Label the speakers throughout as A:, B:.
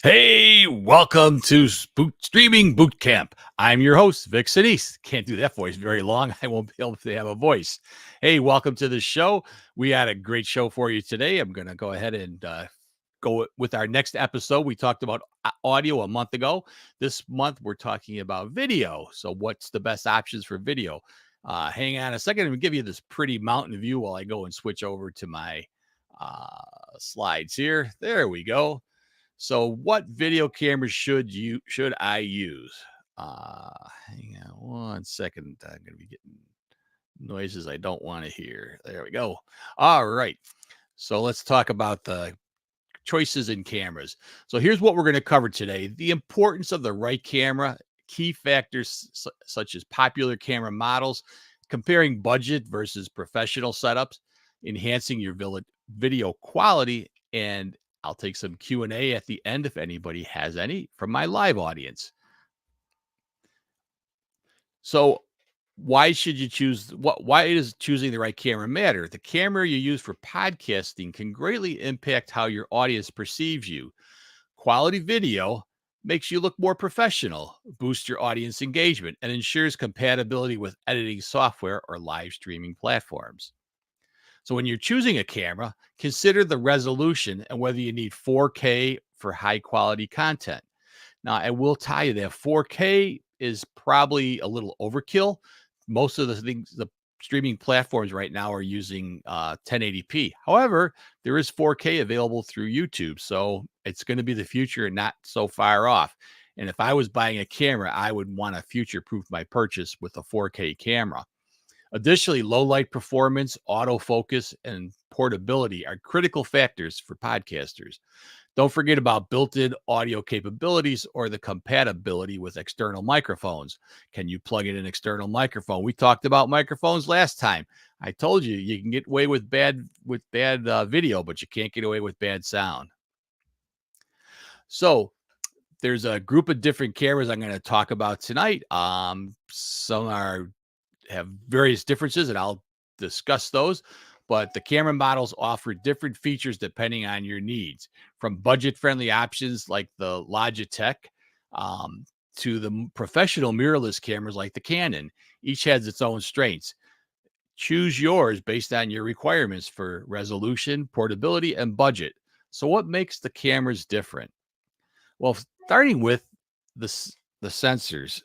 A: Hey, welcome to Streaming Boot Camp. I'm your host, Vic Sinise. Can't do that voice very long. I won't be able to have a voice. Hey, welcome to the show. We had a great show for you today. I'm going to go ahead and go with our next episode. We talked about audio a month ago. This month, we're talking about video. So, what's the best options for video? Hang on a second. I'm going to give you this pretty mountain view while I go and switch over to my slides here. There we go. So what video cameras should I use? Hang on one second. I'm gonna be getting noises I don't want to hear. There we go. All right. So let's talk about the choices in cameras. So here's what we're going to cover today: the importance of the right camera, key factors such as popular camera models, comparing budget versus professional setups, enhancing your video quality, and I'll take some Q&A at the end if anybody has any from my live audience. So why should you choose why does choosing the right camera matter? The camera you use for podcasting can greatly impact how your audience perceives you. Quality video makes you look more professional, boosts your audience engagement, and ensures compatibility with editing software or live streaming platforms. So when you're choosing a camera, consider the resolution and whether you need 4K for high quality content. Now, I will tell you that 4K is probably a little overkill. Most of the streaming platforms right now are using 1080p. However, there is 4K available through YouTube, so it's going to be the future and not so far off. And if I was buying a camera, I would want to future-proof my purchase with a 4K camera. Additionally, low light performance, autofocus, and portability are critical factors for podcasters. Don't forget about built-in audio capabilities or the compatibility with external microphones. Can you plug in an external microphone? We talked about microphones last time. I told you you can get away with bad video, but you can't get away with bad sound. So there's a group of different cameras I'm going to talk about tonight. Some have various differences, and I'll discuss those. But the camera models offer different features depending on your needs, from budget-friendly options like the Logitech to the professional mirrorless cameras like the Canon. Each has its own strengths. Choose yours based on your requirements for resolution, portability, and budget. So what makes the cameras different? Well, starting with the sensors.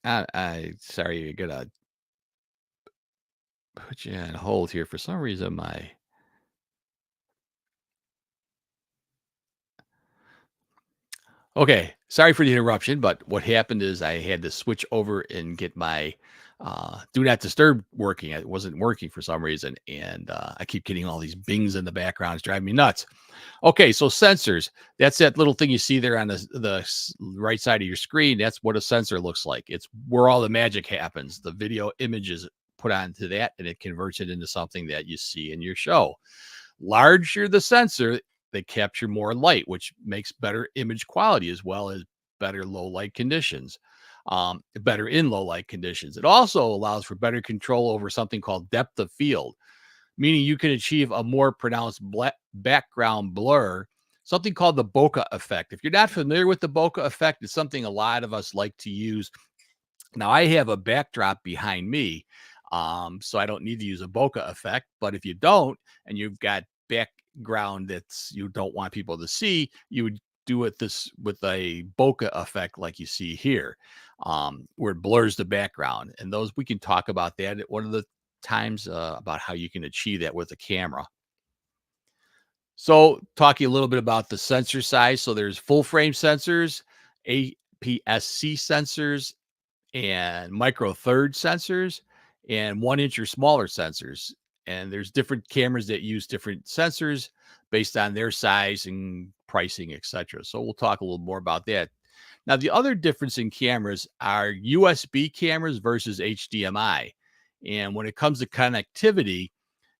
A: Sorry, you're gonna put you on hold here. For some reason, okay, sorry for the interruption, but what happened is I had to switch over and get my do not disturb working. It wasn't working for some reason, and I keep getting all these bings in the background. It's driving me nuts. Okay, so sensors. That's that little thing you see there on the right side of your screen. That's what a sensor looks like. It's where all the magic happens. The video images put onto that, and it converts it into something that you see in your show. Larger the sensor, they capture more light, which makes better image quality as well as better low light conditions. Better in low light conditions. It also allows for better control over something called depth of field, meaning you can achieve a more pronounced background blur, something called the bokeh effect. If you're not familiar with the bokeh effect, it's something a lot of us like to use. Now, I have a backdrop behind me, so I don't need to use a bokeh effect. But if you don't, and you've got background that's you don't want people to see, you would do it this with a bokeh effect like you see here, where it blurs the background. And those we can talk about that at one of the times about how you can achieve that with a camera. So talking a little bit about the sensor size. So there's full frame sensors, APS-C sensors, and micro third sensors, and 1 inch or smaller sensors. And there's different cameras that use different sensors based on their size and pricing, etc. So we'll talk a little more about that. Now, the other difference in cameras are USB cameras versus HDMI. And when it comes to connectivity,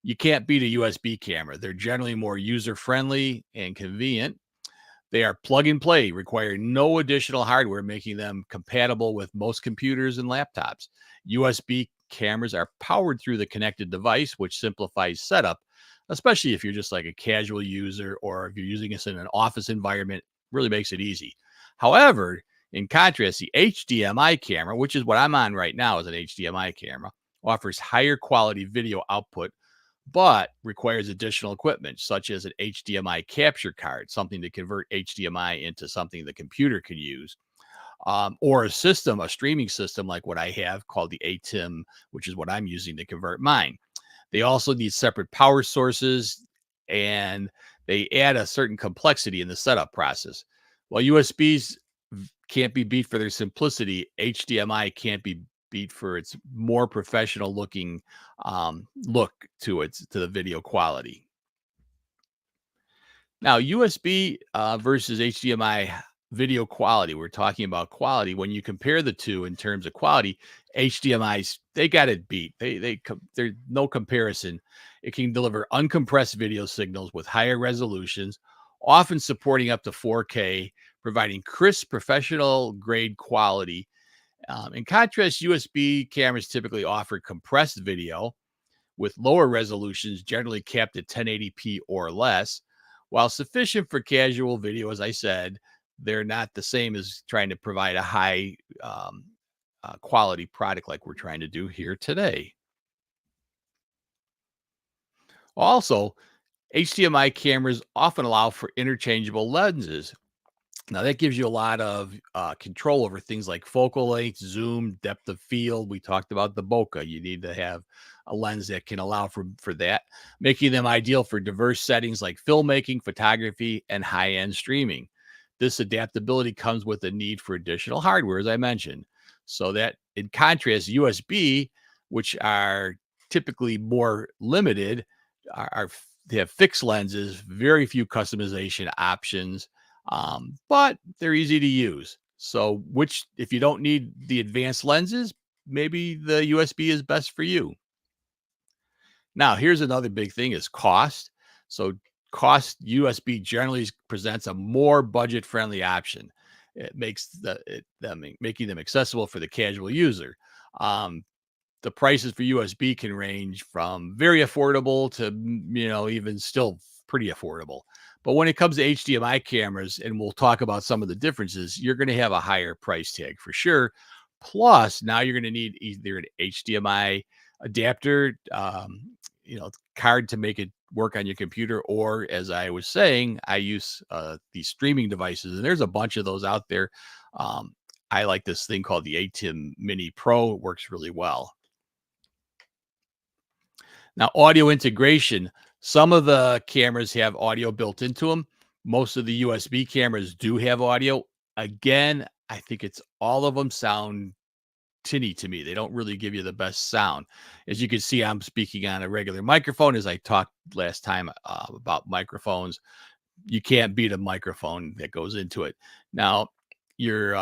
A: you can't beat a USB camera. They're generally more user-friendly and convenient. They are plug and play, requiring no additional hardware, making them compatible with most computers and laptops. USB cameras are powered through the connected device, which simplifies setup, especially if you're just like a casual user or if you're using this in an office environment. really makes it easy. However, in contrast, the HDMI camera, which is what I'm on right now, is an HDMI camera, offers higher quality video output, but requires additional equipment such as an HDMI capture card, something to convert HDMI into something the computer can use, or a system, a streaming system like what I have called the ATEM, which is what I'm using to convert mine. They also need separate power sources, and they add a certain complexity in the setup process. While USBs can't be beat for their simplicity, HDMI can't be beat for its more professional looking look to it, to the video quality. Now, USB versus HDMI video quality. We're talking about quality. When you compare the two in terms of quality, HDMI's they got it beat. There's no comparison. It can deliver uncompressed video signals with higher resolutions, often supporting up to 4K, providing crisp, professional grade quality. In contrast, USB cameras typically offer compressed video with lower resolutions, generally capped at 1080p or less. While sufficient for casual video, as I said, they're not the same as trying to provide a high quality product like we're trying to do here today. Also, HDMI cameras often allow for interchangeable lenses. Now, that gives you a lot of control over things like focal length, zoom, depth of field. We talked about the bokeh. You need to have a lens that can allow for that, making them ideal for diverse settings like filmmaking, photography, and high-end streaming. This adaptability comes with a need for additional hardware, as I mentioned. So that, in contrast, USB, which are typically more limited, they have fixed lenses, very few customization options, but they're easy to use. So, which, if you don't need the advanced lenses, maybe the USB is best for you. Now, here's another big thing is cost. So, cost USB generally presents a more budget-friendly option. It makes making them accessible for the casual user. Um, the prices for USB can range from very affordable to, even still pretty affordable. But when it comes to HDMI cameras, and we'll talk about some of the differences, you're going to have a higher price tag for sure. Plus, now you're going to need either an HDMI adapter, card to make it work on your computer, or as I was saying, I use these streaming devices, and there's a bunch of those out there. I like this thing called the ATEM Mini Pro. It works really well. Now, audio integration. Some of the cameras have audio built into them. Most of the USB cameras do have audio. Again, I think it's all of them sound tinny to me. They don't really give you the best sound. As you can see, I'm speaking on a regular microphone. As I talked last time about microphones, you can't beat a microphone that goes into it. Now, your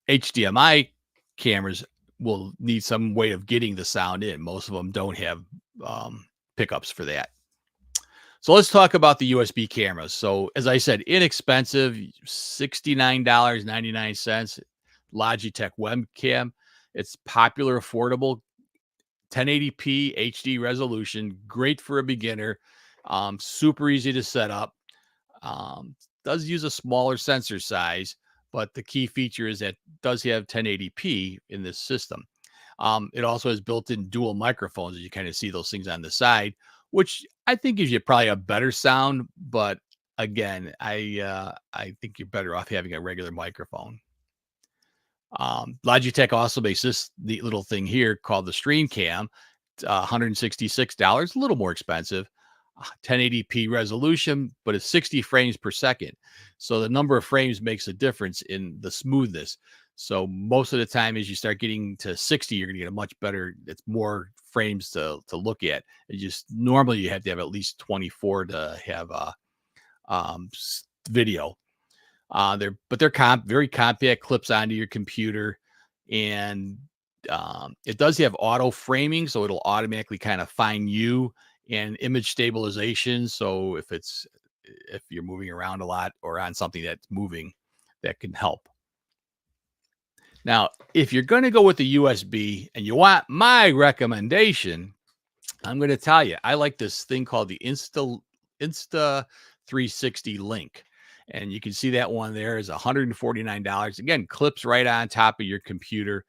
A: HDMI cameras will need some way of getting the sound in. Most of them don't have pickups for that. So let's talk about the USB cameras. So as I said, inexpensive, $69.99, Logitech webcam. It's popular, affordable, 1080p HD resolution, great for a beginner, super easy to set up. Does use a smaller sensor size, but the key feature is that it does have 1080p in this system. It also has built-in dual microphones, as you kind of see those things on the side, which I think gives you probably a better sound. But again, I think you're better off having a regular microphone. Logitech also makes this neat little thing here called the Stream Cam. It's $166, a little more expensive. 1080p resolution, but it's 60 frames per second. So the number of frames makes a difference in the smoothness. So most of the time, as you start getting to 60, you're going to get a much better, it's more frames to look at. It just normally you have to have at least 24 to have a video. They're very compact, clips onto your computer, and it does have auto framing, so it'll automatically kind of find you, and image stabilization. So if you're moving around a lot or on something that's moving, that can help. Now, if you're going to go with the USB and you want my recommendation, I'm going to tell you, I like this thing called the Insta 360 Link. And you can see that one there is $149. Again, clips right on top of your computer.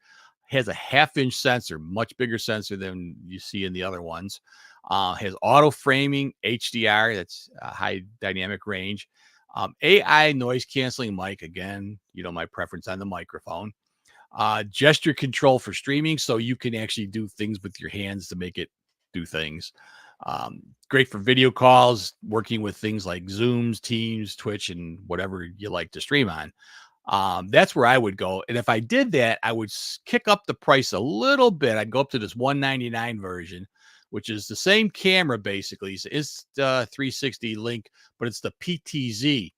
A: Has a half-inch sensor, much bigger sensor than you see in the other ones. Has auto framing, HDR, that's a high dynamic range. AI noise canceling mic, again, my preference on the microphone. Gesture control for streaming, so you can actually do things with your hands to make it do things. Great for video calls, working with things like Zooms, Teams, Twitch, and whatever you like to stream on. That's where I would go. And if I did that, I would kick up the price a little bit. I'd go up to this 199 version, which is the same camera basically. It's 360 link, but it's the PTZ.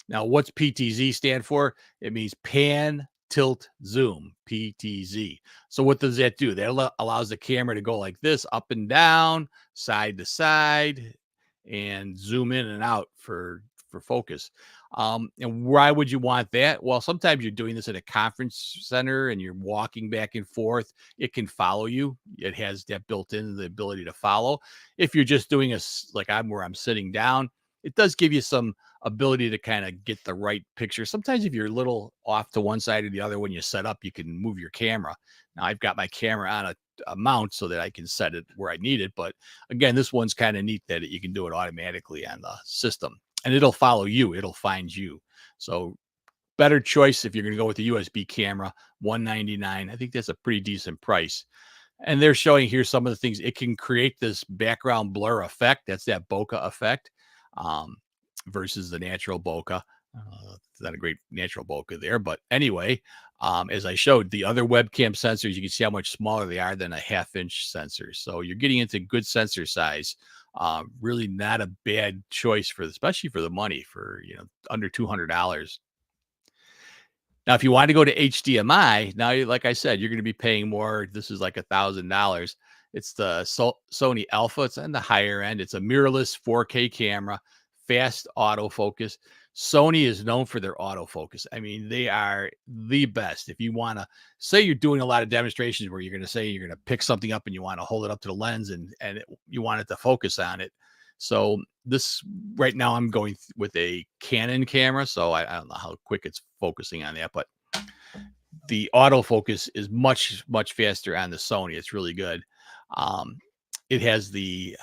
A: Now, what's PTZ stand for? It means pan, tilt, zoom, PTZ. So what does that do? That allows the camera to go like this, up and down, side to side, and zoom in and out for focus. And why would you want that? Well, sometimes you're doing this at a conference center and you're walking back and forth. It can follow you. It has that built in, the ability to follow. If you're just doing like where I'm sitting down, it does give you some ability to kind of get the right picture. Sometimes if you're a little off to one side or the other when you set up, you can move your camera. Now I've got my camera on a mount so that I can set it where I need it. But again, this one's kind of neat that you can do it automatically on the system. And it'll follow you. It'll find you. So better choice if you're going to go with the USB camera, $199. I think that's a pretty decent price. And they're showing here some of the things. It can create this background blur effect. That's that bokeh effect versus the natural bokeh. It's not a great natural bokeh there. But anyway, as I showed, the other webcam sensors, you can see how much smaller they are than a half-inch sensor. So you're getting into good sensor size. Really not a bad choice especially for the money, for under $200. Now, if you want to go to HDMI, now like I said, you're going to be paying more. This is like $1,000. It's the Sony Alpha. It's on the higher end. It's a mirrorless 4K camera, fast autofocus. Sony is known for their autofocus. I mean, they are the best. If you want to say you're doing a lot of demonstrations where you're going to say you're going to pick something up and you want to hold it up to the lens and you want it to focus on it. So this right now I'm going with a Canon camera. So I don't know how quick it's focusing on that, but the autofocus is much, much faster on the Sony. It's really good. It has the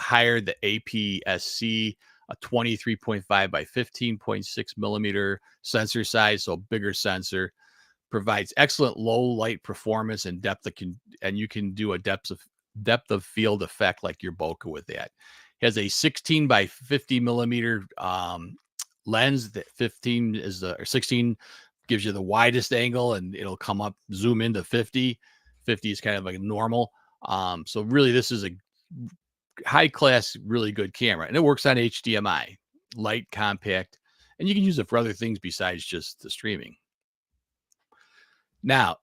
A: APS-C, a 23.5 by 15.6 millimeter sensor size, so bigger sensor. Provides excellent low light performance and depth and you can do a depth of field effect like your bokeh with that. Has a 16 by 50 millimeter lens. That 15 is or 16 gives you the widest angle, and it'll come up, zoom into 50. 50 is kind of like normal. So really, this is a high class, really good camera, and it works on HDMI, light, compact, and you can use it for other things besides just the streaming. Now,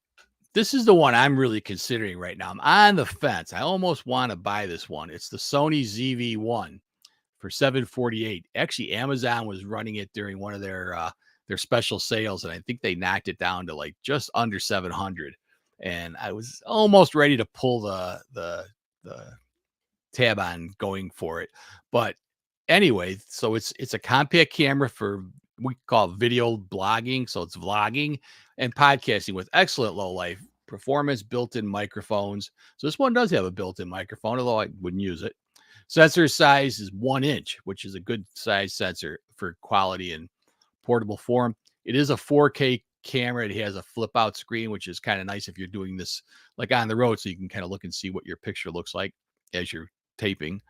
A: this is the one I'm really considering right now. I'm on the fence. I almost want to buy this one. It's the Sony ZV-1 for $748. Actually, Amazon was running it during one of their special sales, and I think they knocked it down to like just under $700. And I was almost ready to pull the tab on going for it. But anyway, so it's a compact camera for we call video blogging. So it's vlogging and podcasting with excellent low light performance, built-in microphones. So this one does have a built-in microphone, although I wouldn't use it. Sensor size is 1 inch, which is a good size sensor for quality and portable form. It is a 4K camera. It has a flip out screen, which is kind of nice if you're doing this like on the road, so you can kind of look and see what your picture looks like as you're taping.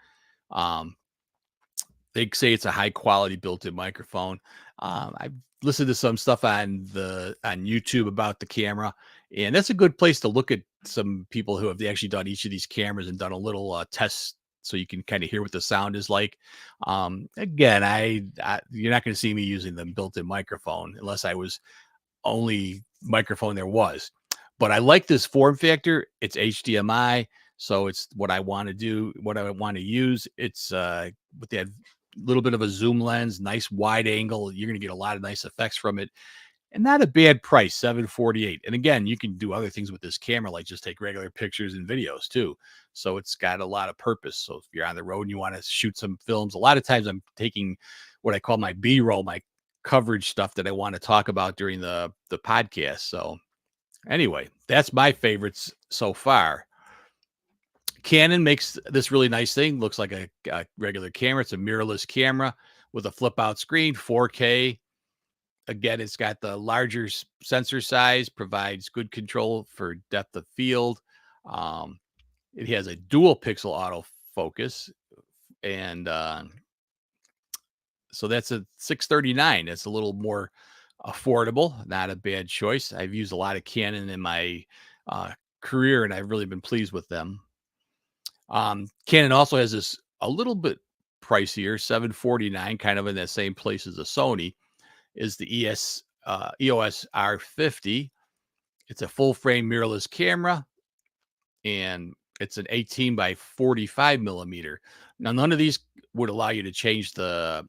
A: They say it's a high quality built-in microphone. I've listened to some stuff on YouTube about the camera, and that's a good place to look at some people who have actually done each of these cameras and done a little test, so you can kind of hear what the sound is like. Again, you're not going to see me using the built-in microphone unless I was only microphone there was. But I like this form factor. It's HDMI, so it's what I want to do, what I want to use. It's with that little bit of a zoom lens, nice wide angle. You're going to get a lot of nice effects from it, and not a bad price, $748. And again, you can do other things with this camera, like just take regular pictures and videos too. So it's got a lot of purpose. So if you're on the road and you want to shoot some films, a lot of times I'm taking what I call my B-roll, my coverage stuff that I want to talk about during the podcast. So anyway, that's my favorites so far. Canon makes this really nice thing. Looks like a regular camera. It's a mirrorless camera with a flip out screen, 4K. Again, it's got the larger sensor size, provides good control for depth of field. Um, it has a dual pixel autofocus, and so that's a 639. It's a little more affordable, not a bad choice. I've used a lot of Canon in my career, and I've really been pleased with them. Canon also has this a little bit pricier, 749, kind of in that same place as the Sony, is the EOS R50. It's a full frame mirrorless camera, and it's an 18 by 45 millimeter. Now, none of these would allow you to change the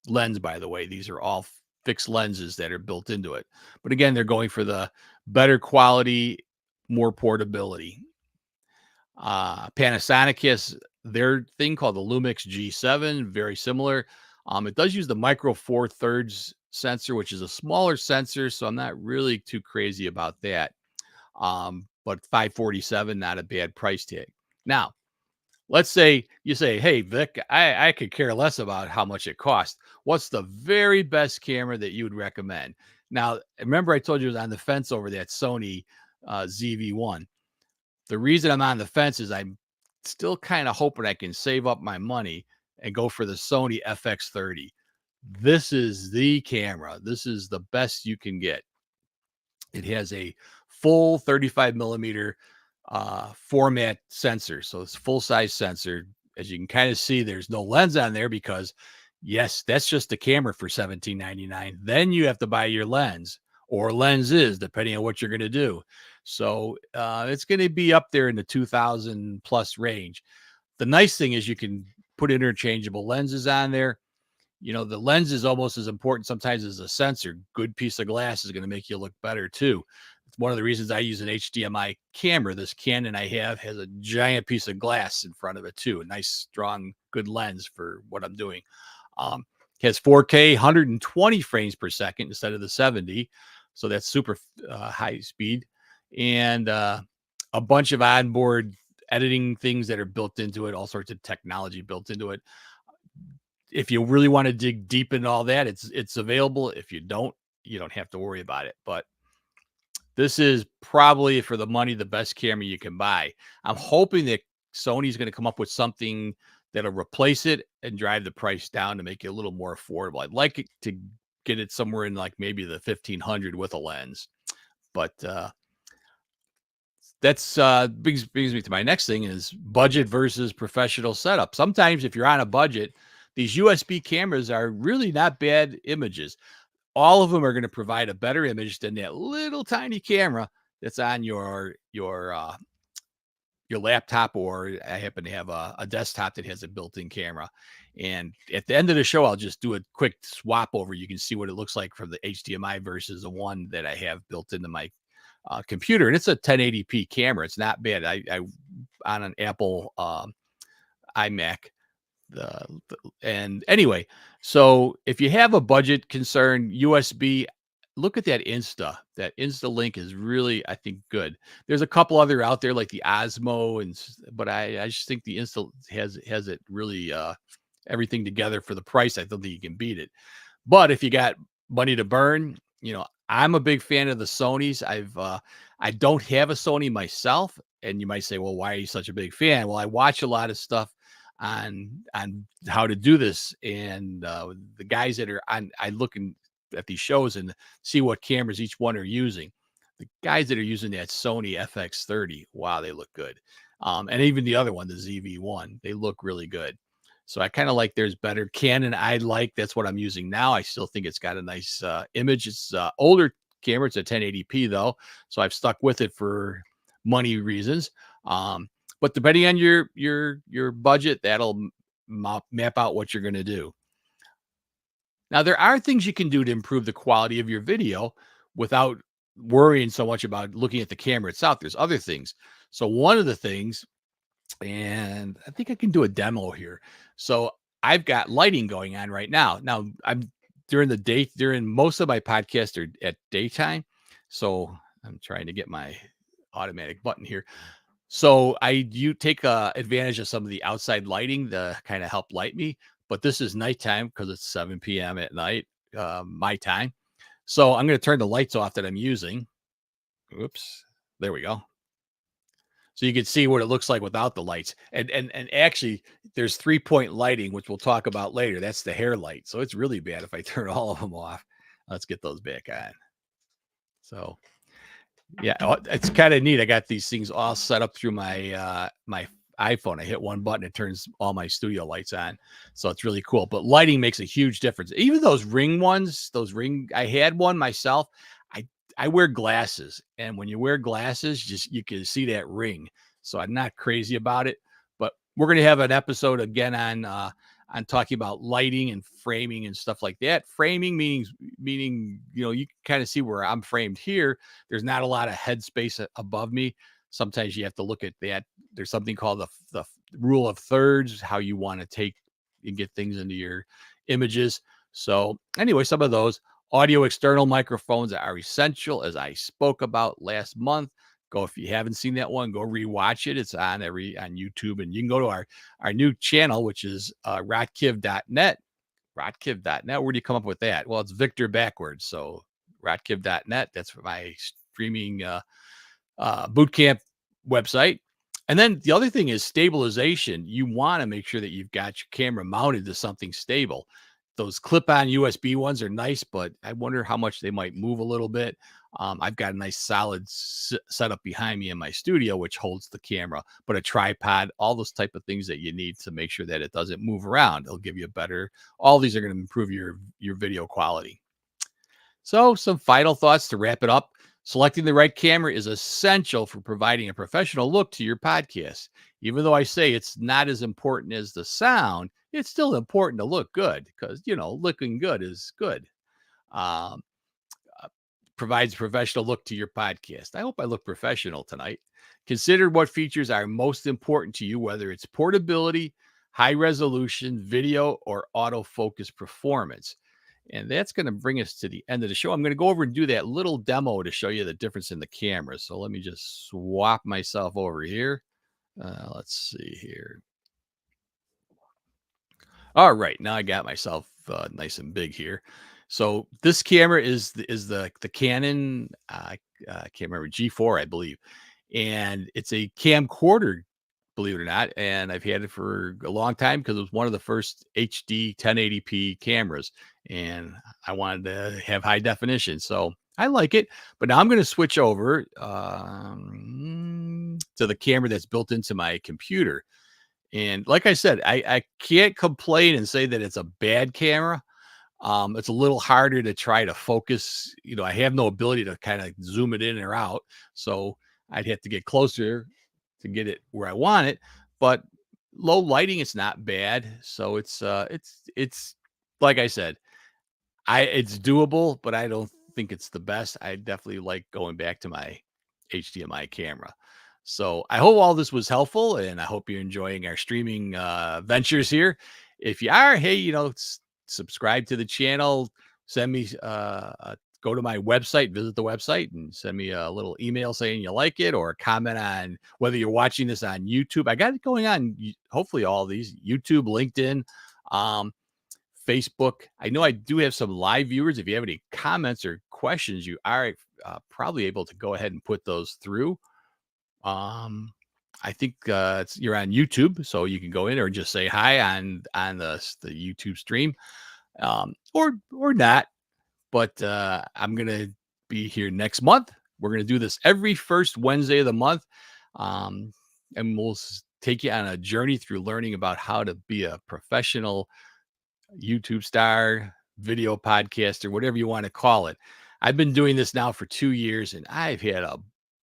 A: lens, by the way. These are all fixed lenses that are built into it. But again, they're going for the better quality, more portability. Panasonic has their thing called the Lumix G7, very similar. It does use the micro four thirds sensor, which is a smaller sensor, so I'm not really too crazy about that. But 547, not a bad price tag. Now, let's say you say, hey, Vic, I could care less about how much it costs. What's the very best camera that you would recommend? Now, remember I told you I was on the fence over that Sony ZV-1. The reason I'm on the fence is I'm still kind of hoping I can save up my money and go for the Sony FX30. This is the camera. This is the best you can get. It has a full 35 millimeter format sensor. So it's full size sensor. As you can kind of see, there's no lens on there because, yes, that's just the camera for $17.99. Then you have to buy your lens or lenses, depending on what you're going to do. So it's going to be up there in the 2000 plus range. The nice thing is you can put interchangeable lenses on there. You know, the lens is almost as important sometimes as a sensor. Good piece of glass is going to make you look better too. It's one of the reasons I use an HDMI camera. This Canon I have has a giant piece of glass in front of it too. A nice, strong, good lens for what I'm doing. Has 4K, 120 frames per second instead of the 70. So that's super high speed. And a bunch of onboard editing things that are built into it, all sorts of technology built into it. If you really want to dig deep into all that, it's available. If you don't have to worry about it. But this is probably, for the money, the best camera you can buy. I'm hoping that Sony's going to come up with something that'll replace it and drive the price down to make it a little more affordable. I'd like it to get it somewhere in like maybe the 1500 with a lens. But that's brings me to my next thing, is budget versus professional setup. Sometimes if you're on a budget, these USB cameras are really not bad images. All of them are going to provide a better image than that little tiny camera that's on your laptop, or I happen to have a desktop that has a built-in camera. And at the end of the show, I'll just do a quick swap over. You can see what it looks like from the HDMI versus the one that I have built into my computer. And it's a 1080p camera. It's not bad. I on an Apple iMac. And anyway, so if you have a budget concern, USB, look at that Insta. That Insta link is really, I think, good. There's a couple other out there like the Osmo, but I just think the Insta has it really everything together for the price. I don't think you can beat it. But if you got money to burn, I'm a big fan of the Sonys. I don't have a Sony myself, and you might say, well, why are you such a big fan? Well, I watch a lot of stuff on how to do this, and the guys that are on, I look at these shows and see what cameras each one are using. The guys that are using that Sony FX30, wow, they look good. And even the other one, the ZV-1, they look really good. So I kind of like theirs better. Canon, that's what I'm using now. I still think it's got a nice image. It's older camera. It's a 1080p though, so I've stuck with it for money reasons. But depending on your budget, that'll map out what you're going to do. Now, there are things you can do to improve the quality of your video without worrying so much about looking at the camera itself. There's other things. So one of the things, and I think I can do a demo here. So I've got lighting going on right now. Now, I'm during the day, during most of my podcasts are at daytime. So I'm trying to get my automatic button here. So you take advantage of some of the outside lighting to kind of help light me. But this is nighttime because it's 7 p.m. at night, my time. So I'm going to turn the lights off that I'm using. Oops. There we go. So you can see what it looks like without the lights. And actually there's 3-point lighting, which we'll talk about later. That's the hair light. So it's really bad if I turn all of them off. Let's get those back on. So yeah, it's kind of neat. I got these things all set up through my iPhone. I hit one button, it turns all my studio lights on. So it's really cool. But lighting makes a huge difference. Even those ring ones, I had one myself. I wear glasses, and when you wear glasses, just you can see that ring. So I'm not crazy about it. But we're gonna have an episode again on talking about lighting and framing and stuff like that. Framing meaning you can kind of see where I'm framed here. There's not a lot of headspace above me. Sometimes you have to look at that. There's something called the rule of thirds, how you want to take and get things into your images. So anyway, some of those audio external microphones are essential, as I spoke about last month. Go, if you haven't seen that one, go rewatch it. It's on YouTube, and you can go to our new channel, which is rotkiv.net. Rotkiv.net. Where do you come up with that? Well, it's Victor backwards. So rotkiv.net. That's my streaming boot camp website. And then the other thing is stabilization. You want to make sure that you've got your camera mounted to something stable. Those clip-on USB ones are nice, but I wonder how much they might move a little bit. I've got a nice solid setup behind me in my studio, which holds the camera, but a tripod, all those type of things that you need to make sure that it doesn't move around. It'll give you a better, all these are going to improve your video quality. So some final thoughts to wrap it up. Selecting the right camera is essential for providing a professional look to your podcast. Even though I say it's not as important as the sound, it's still important to look good because, looking good is good. Um, Provides professional look to your podcast. I hope I look professional tonight. Consider what features are most important to you, whether it's portability, high resolution, video, or autofocus performance. And that's going to bring us to the end of the show. I'm going to go over and do that little demo to show you the difference in the cameras. So let me just swap myself over here. Let's see here. All right, now I got myself nice and big here. So this camera is the Canon, I can't remember, G4, I believe, and it's a camcorder, believe it or not. And I've had it for a long time because it was one of the first HD 1080p cameras, and I wanted to have high definition, so I like it. But now I'm going to switch over to the camera that's built into my computer. And like I said, I can't complain and say that it's a bad camera. It's a little harder to try to focus. I have no ability to kind of zoom it in or out. So I'd have to get closer to get it where I want it. But low lighting, it's not bad. So it's like I said, it's doable, but I don't think it's the best. I definitely like going back to my HDMI camera. So I hope all this was helpful, and I hope you're enjoying our streaming ventures here. If you are, hey, subscribe to the channel, send me go to my website, visit the website, and send me a little email saying you like it, or comment on whether you're watching this on YouTube. I got it going on, hopefully all these: YouTube, LinkedIn, Facebook. I know I do have some live viewers. If you have any comments or questions, you are probably able to go ahead and put those through. I think you're on YouTube, so you can go in or just say hi on the YouTube stream, or not. But I'm gonna be here next month. We're gonna do this every first Wednesday of the month, and we'll take you on a journey through learning about how to be a professional YouTube star, video podcaster, whatever you want to call it. I've been doing this now for 2 years, and I've had a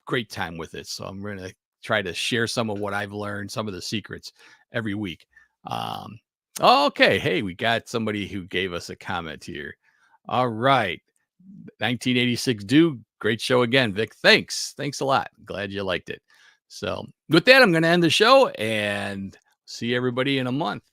A: great time with it. So I'm going to try to share some of what I've learned, some of the secrets every week. Okay. Hey, we got somebody who gave us a comment here. All right. 1986 Dude. Great show again, Vic. Thanks a lot. Glad you liked it. So with that, I'm going to end the show and see everybody in a month.